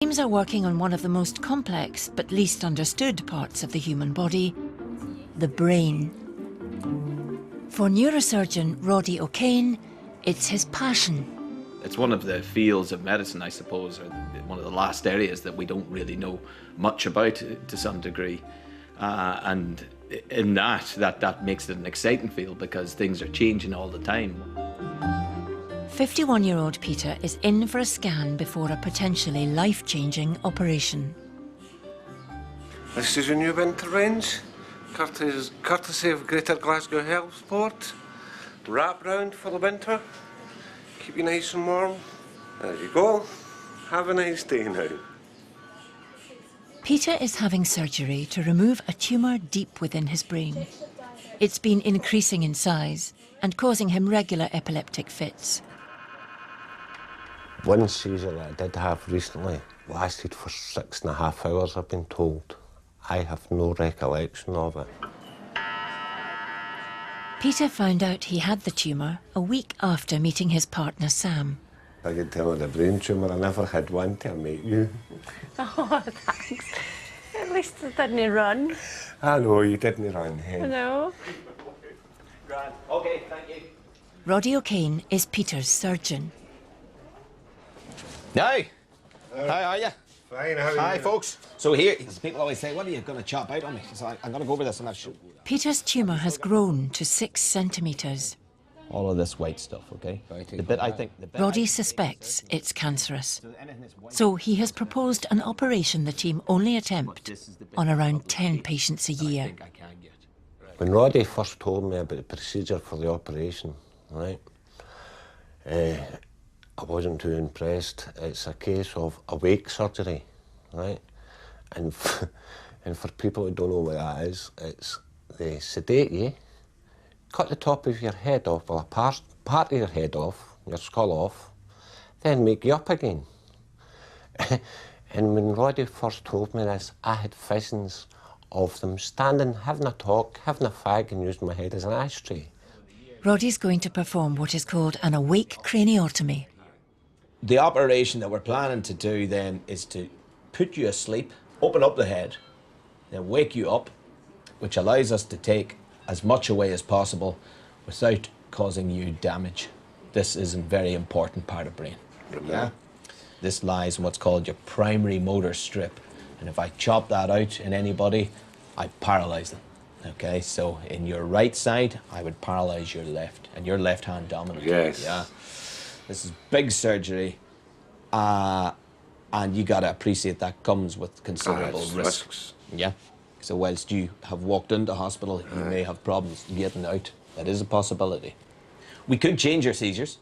Teams are working on one of the most complex but least understood parts of the human body, the brain. For neurosurgeon Roddy O'Kane, it's his passion. It's one of the fields of medicine, I suppose, or one of the last areas that we don't really know much about to some degree. And in that makes it an exciting field because things are changing all the time. 51-year-old Peter is in for a scan before a potentially life-changing operation. This is a new winter range, courtesy of Greater Glasgow Health Sport. Wrap round for the winter, keep you nice and warm. There you go. Have a nice day now. Peter is having surgery to remove a tumour deep within his brain. It's been increasing in size and causing him regular epileptic fits. One seizure that I did have recently lasted for 6.5 hours, I've been told. I have no recollection of it. Peter found out he had the tumour a week after meeting his partner Sam. I could tell with a brain tumour, I never had one till I met you. Oh, thanks. At least it didn't run. I know, you didn't run, hey? No. Grand. Okay, thank you. Roddy O'Kane is Peter's surgeon. Hi. How are you? Fine, how are you? Hi, folks. So here, people always say, what are you going to chop out on me? So I'm going to go over this and I'll show. Peter's tumour has grown to 6 centimetres. All of this white stuff, okay? The bit I think... Roddy suspects it's cancerous. So he has proposed an operation the team only attempt on around 10 patients a year. When Roddy first told me about the procedure for the operation, right, I wasn't too impressed. It's a case of awake surgery, right? And for people who don't know what that is, it's they sedate you, cut the top of your head off, or a part of your head off, your skull off, then make you up again. And when Roddy first told me this, I had visions of them standing, having a talk, having a fag and using my head as an ashtray. Roddy's going to perform what is called an awake craniotomy. The operation that we're planning to do then is to put you asleep, open up the head, then wake you up, which allows us to take as much away as possible without causing you damage. This is a very important part of brain. Yeah? This lies in what's called your primary motor strip. And if I chop that out in anybody, I paralyze them. Okay, so in your right side, I would paralyze your left, and your left hand dominant. Yes. Yeah. This is big surgery, and you gotta appreciate that comes with considerable risks. Yeah. So whilst you have walked into hospital, you may have problems getting out. That is a possibility. We could change your seizures.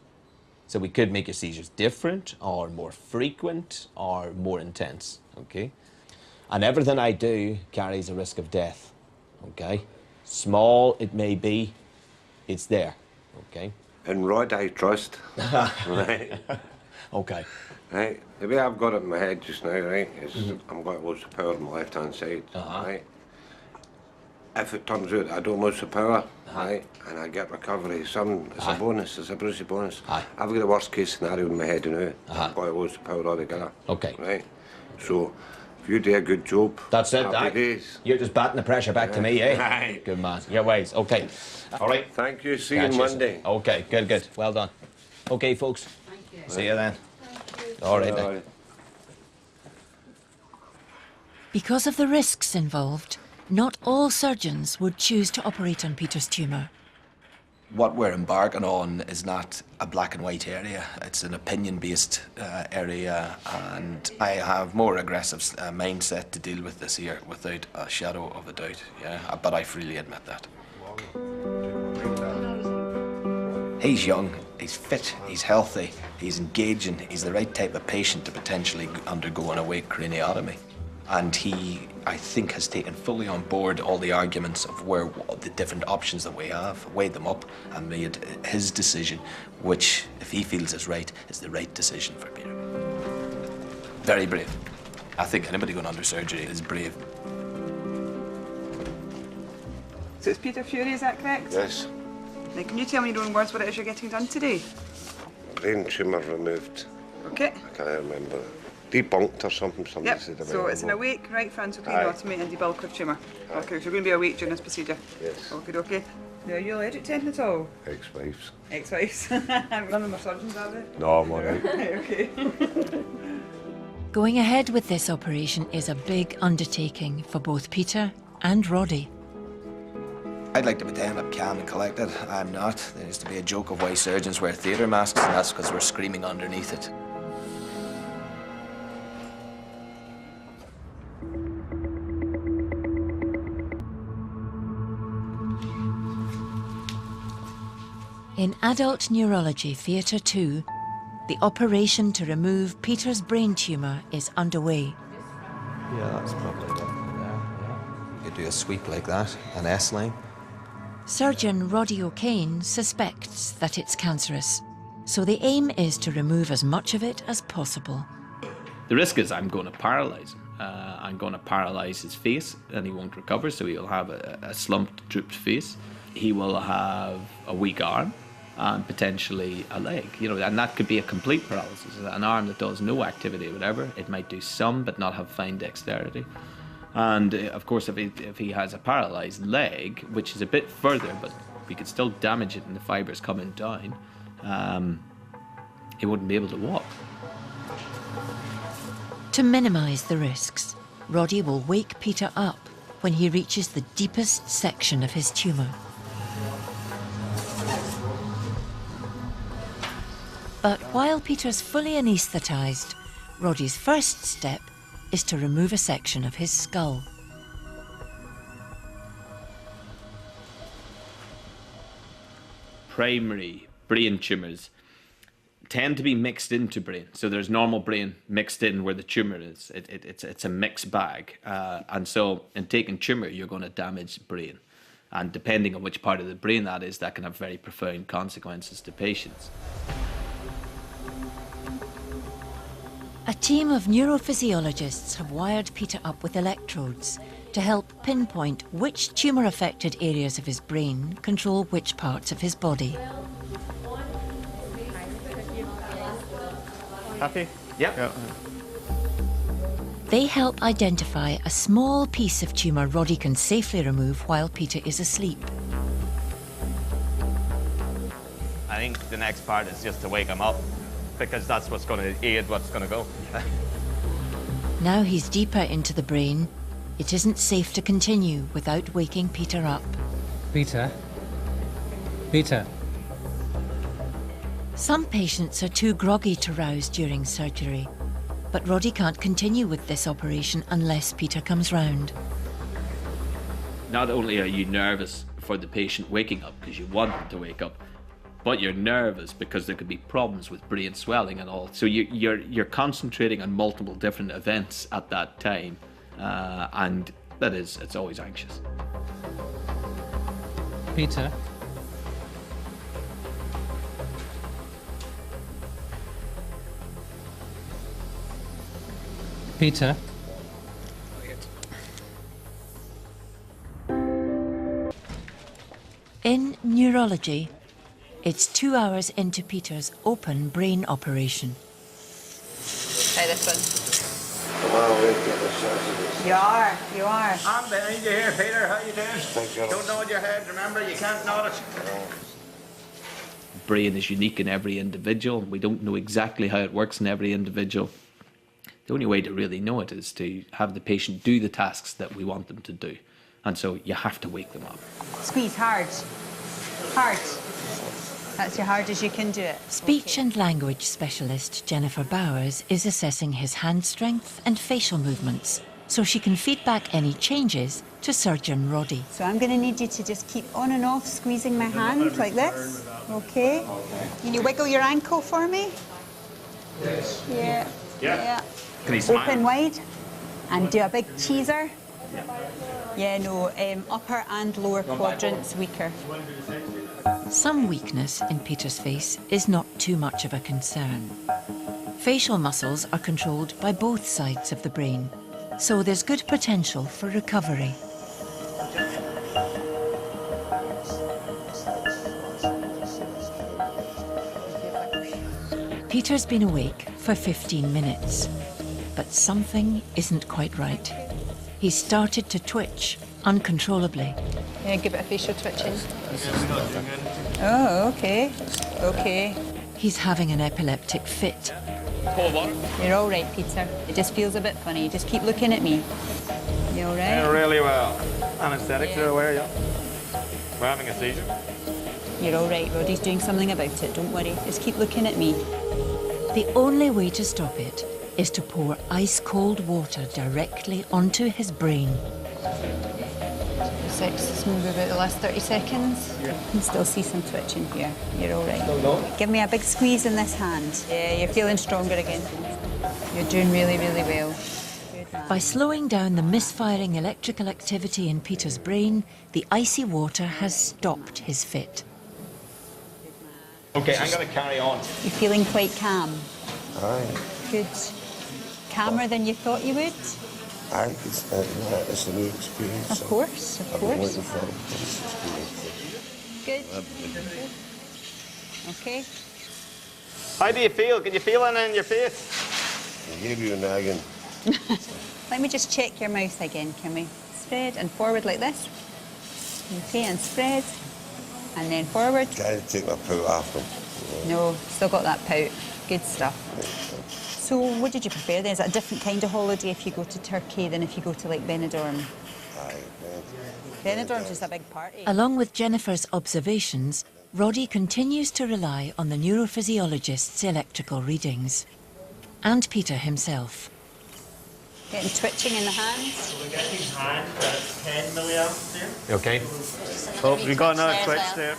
So we could make your seizures different, or more frequent, or more intense, okay? And everything I do carries a risk of death, okay? Small it may be, it's there, okay? And Rod, I trust. Right. Okay. Right. The way I've got it in my head just now, right, is I'm got loads of power on my left-hand side, right? If it turns out I don't lose the power, right, and I get recovery, it's a bonus, it's a Brucey bonus. I've got the worst-case scenario in my head now. I've got to lose the power altogether. Okay. Right? So, if you do a good job, that's it, happy days. You're just batting the pressure back to me, eh? Right. Good man. Your ways. Okay. All right. Thank you. See you on Monday. Okay, good, good. Well done. Okay, folks. Thank you. See you then. All right, then. Because of the risks involved, not all surgeons would choose to operate on Peter's tumour. What we're embarking on is not a black and white area. It's an opinion-based area, and I have more aggressive mindset to deal with this here without a shadow of a doubt. Yeah, but I freely admit that. He's young, he's fit, he's healthy, he's engaging, he's the right type of patient to potentially undergo an awake craniotomy. And he, I think, has taken fully on board all the arguments of the different options that we have, weighed them up, and made his decision, which, if he feels is right, is the right decision for Peter. Very brave. I think anybody going under surgery is brave. So it's Peter Fury, is that correct? Yes. Now, can you tell me in your own words what it is you're getting done today? Brain tumour removed. Okay. I can't remember. debunked or something. Somebody Yep, said so it's an available. awake right frontal Aye. craniotomy and debulk tumour. Okay, so you're going to be awake during this procedure. Yes. Okay. Now, are you allergic to anything at all? Ex-wives. Ex-wives. None of them are surgeons, are they? No, I'm alright. Right, okay. Going ahead with this operation is a big undertaking for both Peter and Roddy. I'd like to pretend I'm calm and collected. I'm not. There used to be a joke of why surgeons wear theatre masks, and that's because we're screaming underneath it. In Adult Neurology Theatre 2, the operation to remove Peter's brain tumour is underway. Yeah, that's probably it. You could do a sweep like that, an S-line. Surgeon Roddy O'Kane suspects that it's cancerous, so the aim is to remove as much of it as possible. The risk is I'm going to paralyse him. I'm going to paralyse his face and he won't recover, so he'll have a slumped, drooped face. He will have a weak arm and potentially a leg, and that could be a complete paralysis. An arm that does no activity or whatever, it might do some but not have fine dexterity. And of course, if he has a paralysed leg, which is a bit further, but we could still damage it and the fibres coming down, he wouldn't be able to walk. To minimise the risks, Roddy will wake Peter up when he reaches the deepest section of his tumour. But while Peter's fully anaesthetised, Roddy's first step is to remove a section of his skull. Primary brain tumours tend to be mixed into brain. So there's normal brain mixed in where the tumour is. It's a mixed bag. And so in taking tumour, you're going to damage brain. And depending on which part of the brain that is, that can have very profound consequences to patients. A team of neurophysiologists have wired Peter up with electrodes to help pinpoint which tumour-affected areas of his brain control which parts of his body. Happy? Yep. Yeah. They help identify a small piece of tumour Roddy can safely remove while Peter is asleep. I think the next part is just to wake him up, because that's what's going to aid what's going to go. Now he's deeper into the brain, it isn't safe to continue without waking Peter up. Peter? Peter? Some patients are too groggy to rouse during surgery, but Roddy can't continue with this operation unless Peter comes round. Not only are you nervous for the patient waking up because you want them to wake up, but you're nervous because there could be problems with brain swelling and all. So you're concentrating on multiple different events at that time, and it's always anxious. Peter? Peter? In neurology, it's 2 hours into Peter's open brain operation. Try this one. You are. I'm behind you here, Peter. How you doing? Thank you. Don't nod your head. Remember, you can't nod it. Brain is unique in every individual. We don't know exactly how it works in every individual. The only way to really know it is to have the patient do the tasks that we want them to do. And so you have to wake them up. Squeeze hard. Hard. That's as hard as you can do it. Speech and language specialist Jennifer Bowers is assessing his hand strength and facial movements so she can feed back any changes to surgeon Roddy. So I'm going to need you to just keep on and off squeezing my hand like this. Okay. Can you wiggle your ankle for me? Yes. Yeah. Yeah. Can he smile? Open wide and do a big teaser. Yeah, no, upper and lower quadrants weaker. Some weakness in Peter's face is not too much of a concern. Facial muscles are controlled by both sides of the brain, so there's good potential for recovery. Peter's been awake for 15 minutes. but something isn't quite right. He's started to twitch uncontrollably. Yeah, give it a facial twitching. Oh, okay. Okay. He's having an epileptic fit. You're all right, Peter. It just feels a bit funny. Just keep looking at me. You all right? Yeah, really well. Anesthetics are aware, yeah. We're having a seizure. You're all right. Roddy's doing something about it. Don't worry. Just keep looking at me. The only way to stop it is to pour ice-cold water directly onto his brain. Let's move about the last 30 seconds. You can still see some twitching here. You're all right. Give me a big squeeze in this hand. Yeah, you're feeling stronger again. You're doing really, really well. Good man. By slowing down the misfiring electrical activity in Peter's brain, the icy water has stopped his fit. Okay, I'm going to carry on. You're feeling quite calm. Aye. Good. Calmer than you thought you would? Aye, it's a new experience. Of course, of I've been course. waiting for this experience. Good. Okay. How do you feel? Can you feel it in your face? I hear you nagging. Let me just check your mouth again, can we? Spread and forward like this. Okay, and spread. And then forward. Can't take my pout off them. No, still got that pout. Good stuff. So what did you prefer then? Is it a different kind of holiday if you go to Turkey than if you go to like Benidorm? Aye, Benidorm's just a big party. Along with Jennifer's observations, Roddy continues to rely on the neurophysiologist's electrical readings. And Peter himself. Getting twitching in the hands. We're getting hand, that's 10 milliamps there. You okay? Oh, we got another twitch there.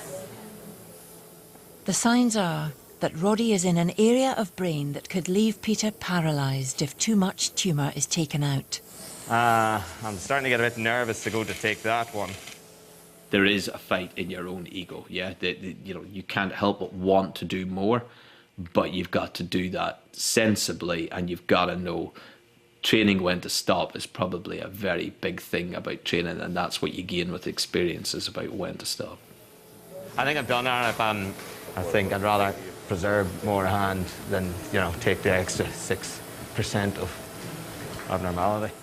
The signs are that Roddy is in an area of brain that could leave Peter paralysed if too much tumour is taken out. I'm starting to get a bit nervous to go to take that one. There is a fight in your own ego, yeah? You know, you can't help but want to do more, but you've got to do that sensibly, and you've got to know training when to stop is probably a very big thing about training, and that's what you gain with experience, is about when to stop. I think I've done that. I think I'd rather preserve more hand than, you know, take the extra 6% of abnormality.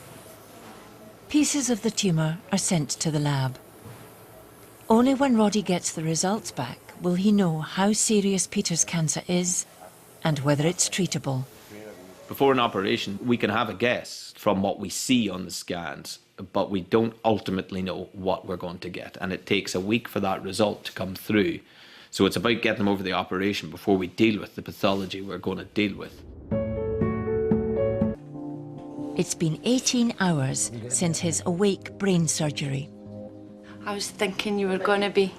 Pieces of the tumour are sent to the lab. Only when Roddy gets the results back will he know how serious Peter's cancer is and whether it's treatable. Before an operation, we can have a guess from what we see on the scans, but we don't ultimately know what we're going to get. And it takes a week for that result to come through. So it's about getting them over the operation before we deal with the pathology we're going to deal with. It's been 18 hours since his awake brain surgery. I was thinking you were going to be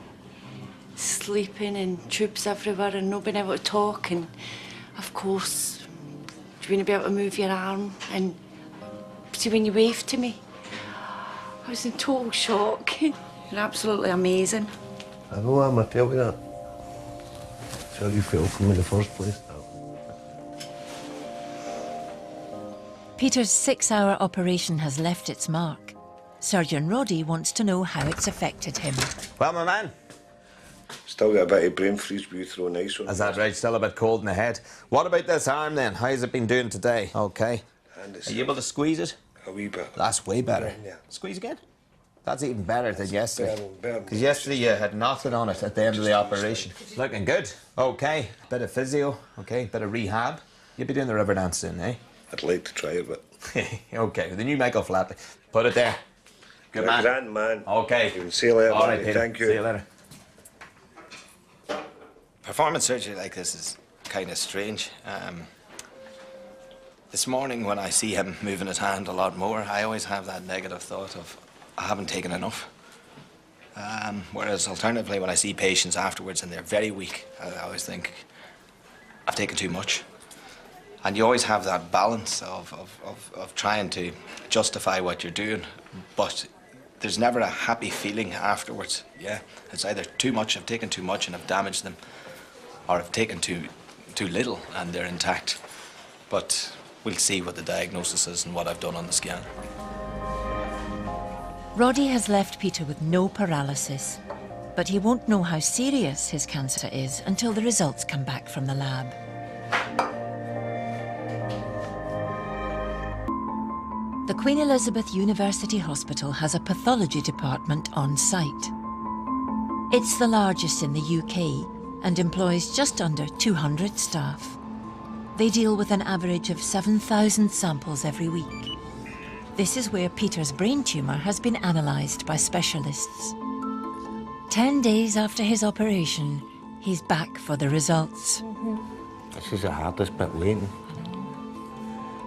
sleeping and tubes everywhere and not being able to talk, and of course you wouldn't be able to move your arm, and see when you waved to me, I was in total shock. You're absolutely amazing. I know I'm tell you that. That's how you feel from in the first place. Peter's 6-hour operation has left its mark. Surgeon Roddy wants to know how it's affected him. Well, my man. Still got a bit of brain freeze, we throw ice on. Is that right? Still a bit cold in the head. What about this arm then? How's it been doing today? Okay. Are you able to squeeze it? A wee bit. That's way better. Yeah. Squeeze again. That's even better than yesterday. better. Because yesterday you had nothing on it at the end of the operation. Looking good. Okay. Bit of physio. Okay. Bit of rehab. You'll be doing the river dance soon, eh? I'd like to try it, but... Okay. The new Michael Flatley. Put it there. Good man. Grand man. Okay. You can see you later. All right, Peter. Thank you. See you later. Performance surgery like this is kind of strange. This morning when I see him moving his hand a lot more, I always have that negative thought of, I haven't taken enough. Whereas alternatively, when I see patients afterwards and they're very weak, I always think, I've taken too much. And you always have that balance of trying to justify what you're doing, but there's never a happy feeling afterwards. Yeah, it's either too much, I've taken too much and I've damaged them, or I've taken too little and they're intact. But we'll see what the diagnosis is and what I've done on the scan. Roddy has left Peter with no paralysis, but he won't know how serious his cancer is until the results come back from the lab. The Queen Elizabeth University Hospital has a pathology department on site. It's the largest in the UK and employs just under 200 staff. They deal with an average of 7,000 samples every week. This is where Peter's brain tumour has been analysed by specialists. 10 days after his operation, he's back for the results. This is the hardest bit, waiting.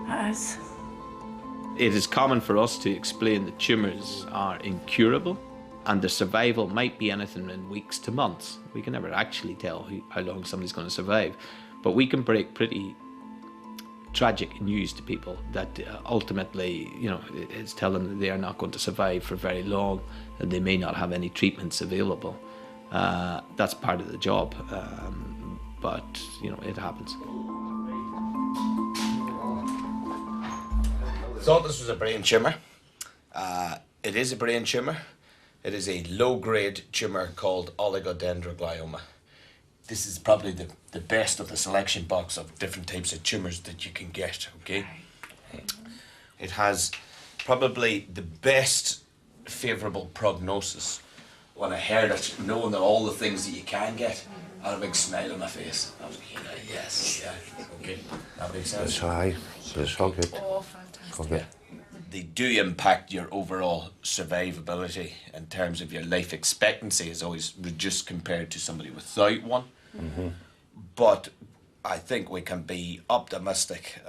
It is. It is common for us to explain that tumours are incurable and the survival might be anything in weeks to months. We can never actually tell how long somebody's going to survive, but we can break pretty tragic news to people that ultimately, you know, it's telling them that they are not going to survive for very long and they may not have any treatments available. That's part of the job, but, you know, it happens. Thought this was a brain tumour. It is a brain tumour. It is a low-grade tumour called oligodendroglioma. This is probably the best of the selection box of different types of tumours that you can get, okay? It has probably the best favourable prognosis. When I heard it, knowing that all the things that you can get, I had a big smile on my face. I was like, yes, yeah, okay. That makes sense. It's high, so it's all good. Oh, fantastic. All good. They do impact your overall survivability in terms of your life expectancy is always reduced compared to somebody without one. Mm-hmm. But I think we can be optimistic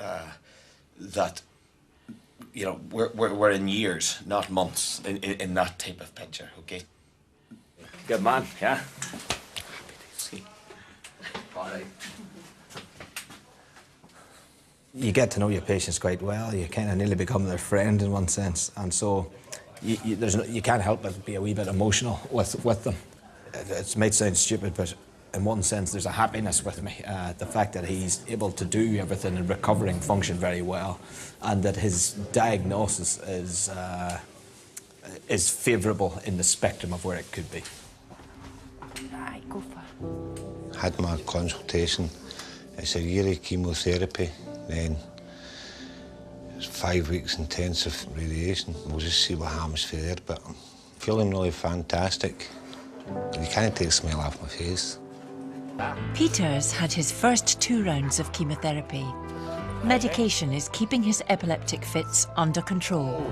that, you know, we're in years, not months, in that type of picture, okay? Good man, yeah. All right. You get to know your patients quite well. You kind of nearly become their friend in one sense, and so you can't help but be a wee bit emotional with them. It might sound stupid, but in one sense, there's a happiness with me. The fact that he's able to do everything and recovering function very well, and that his diagnosis is favourable in the spectrum of where it could be. Right, go for it. Had my consultation. It's a year of chemotherapy, then it's 5 weeks intensive radiation. We'll just see what happens from there, but I'm feeling really fantastic. You can't take a smile off my face. Peter's had his first 2 rounds of chemotherapy. Medication is keeping his epileptic fits under control.